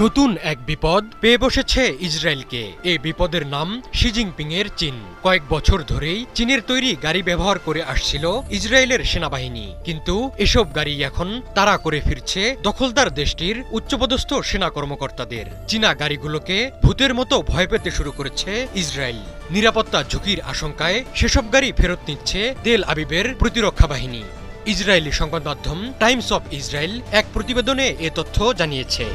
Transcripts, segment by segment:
নতুন এক বিপদ পেয়ে বসেছে ইসরায়েলকে। এই বিপদের নাম শি জিনপিং এর চীন। কয়েক বছর ধরেই চীনের তৈরি গাড়ি ব্যবহার করে আসছিল ইসরায়েলের সেনাবাহিনী, কিন্তু এসব গাড়ি এখন তাড়া করে ফিরছে দখলদার দেশটির উচ্চপদস্থ সেনা কর্মকর্তাদের। চীনা গাড়িগুলোকে ভূতের মতো ভয় পেতে শুরু করেছে ইসরায়েল। নিরাপত্তা ঝুঁকির আশঙ্কায় সেসব গাড়ি ফেরত নিচ্ছে তেল আবিবের প্রতিরক্ষা বাহিনী। ইসরায়েলি সংবাদ মাধ্যম টাইমস অফ ইসরায়েল এক প্রতিবেদনে এ তথ্য জানিয়েছে।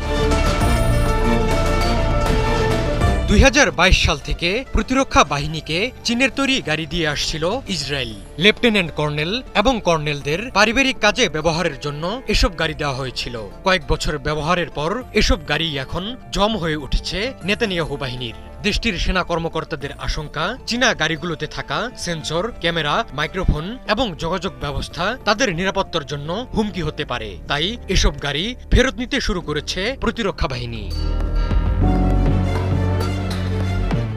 2022 সাল থেকে প্রতিরক্ষা বাহিনীকে চীনের তৈরি গাড়ি দিয়ে আসছিল ইসরায়েল। লেফটেন্যান্ট কর্নেল এবং কর্নেলদের পারিবারিক কাজে ব্যবহারের জন্য এসব গাড়ি দেওয়া হয়েছিল। কয়েক বছর ব্যবহারের পর এসব গাড়ি এখন জম হয়ে উঠেছে নেতানিয়াহু বাহিনীর। দেশটির সেনা কর্মকর্তাদের আশঙ্কা, চীনা গাড়িগুলোতে থাকা সেন্সর, ক্যামেরা, মাইক্রোফোন এবং যোগাযোগ ব্যবস্থা তাদের নিরাপত্তার জন্য হুমকি হতে পারে। তাই এসব গাড়ি ফেরত নিতে শুরু করেছে প্রতিরক্ষা বাহিনী।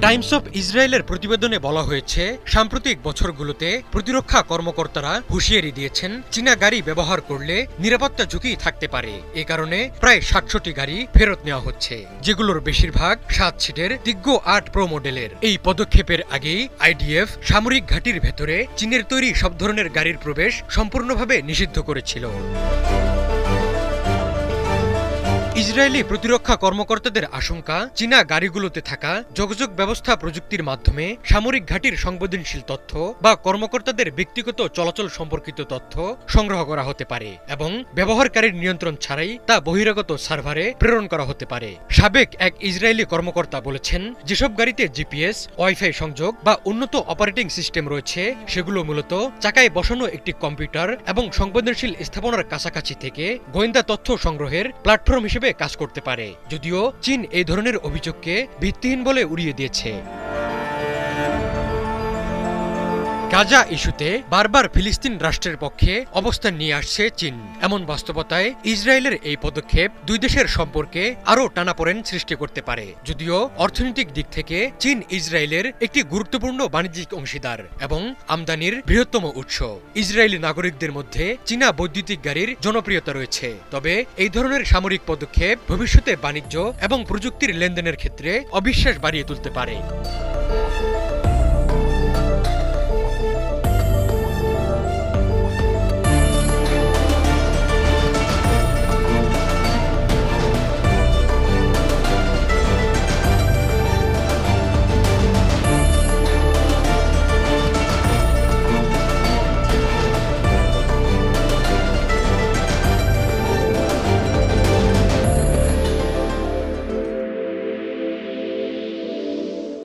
টাইমস অফ ইসরায়েলের প্রতিবেদনে বলা হয়েছে, সাম্প্রতিক বছরগুলোতে প্রতিরক্ষা কর্মকর্তারা হুঁশিয়ারি দিয়েছেন চীনা গাড়ি ব্যবহার করলে নিরাপত্তা ঝুঁকি থাকতে পারে। এ কারণে প্রায় 700টি গাড়ি ফেরত নেওয়া হচ্ছে, যেগুলোর বেশিরভাগ 7 সিটের টিগ্গো 8 প্রো মডেলের। এই পদক্ষেপের আগেই আইডিএফ সামরিক ঘাঁটির ভেতরে চীনের তৈরি সব ধরনের গাড়ির প্রবেশ সম্পূর্ণভাবে নিষিদ্ধ করেছিল। ইসরায়েলি প্রতিরক্ষা কর্মকর্তাদের আশঙ্কা, চীনা গাড়িগুলোতে থাকা যোগাযোগ ব্যবস্থা প্রযুক্তির মাধ্যমে সামরিক ঘাঁটির সংবেদনশীল তথ্য বা কর্মকর্তাদের ব্যক্তিগত চলাচল সম্পর্কিত তথ্য সংগ্রহ করা হতে পারে এবং ব্যবহারকারীর নিয়ন্ত্রণ ছাড়াই তা বহিরাগত সার্ভারে প্রেরণ করা হতে পারে। সাবেক এক ইসরায়েলি কর্মকর্তা বলেছেন, যেসব গাড়িতে জিপিএস, ওয়াইফাই সংযোগ বা উন্নত অপারেটিং সিস্টেম রয়েছে, সেগুলো মূলত চাকায় বসানো একটি কম্পিউটার এবং সংবেদনশীল স্থাপনার কাছাকাছি থেকে গোয়েন্দা তথ্য সংগ্রহের প্ল্যাটফর্ম হিসেবে কাজ করতে পারে। যদিও চীন এই ধরনের অভিযোগকে ভিত্তিহীন বলে উড়িয়ে দিয়েছে। গাজা ইস্যুতে বারবার ফিলিস্তিন রাষ্ট্রের পক্ষে অবস্থান নিয়ে আসছে চীন। এমন বাস্তবতায় ইসরায়েলের এই পদক্ষেপ দুই দেশের সম্পর্কে আরও টানাপোড়েন সৃষ্টি করতে পারে। যদিও অর্থনৈতিক দিক থেকে চীন ইসরায়েলের একটি গুরুত্বপূর্ণ বাণিজ্যিক অংশীদার এবং আমদানির বৃহত্তম উৎস। ইসরায়েলি নাগরিকদের মধ্যে চীনা বৈদ্যুতিক গাড়ির জনপ্রিয়তা রয়েছে। তবে এই ধরনের সামরিক পদক্ষেপ ভবিষ্যতে বাণিজ্য এবং প্রযুক্তির লেনদেনের ক্ষেত্রে অবিশ্বাস বাড়িয়ে তুলতে পারে।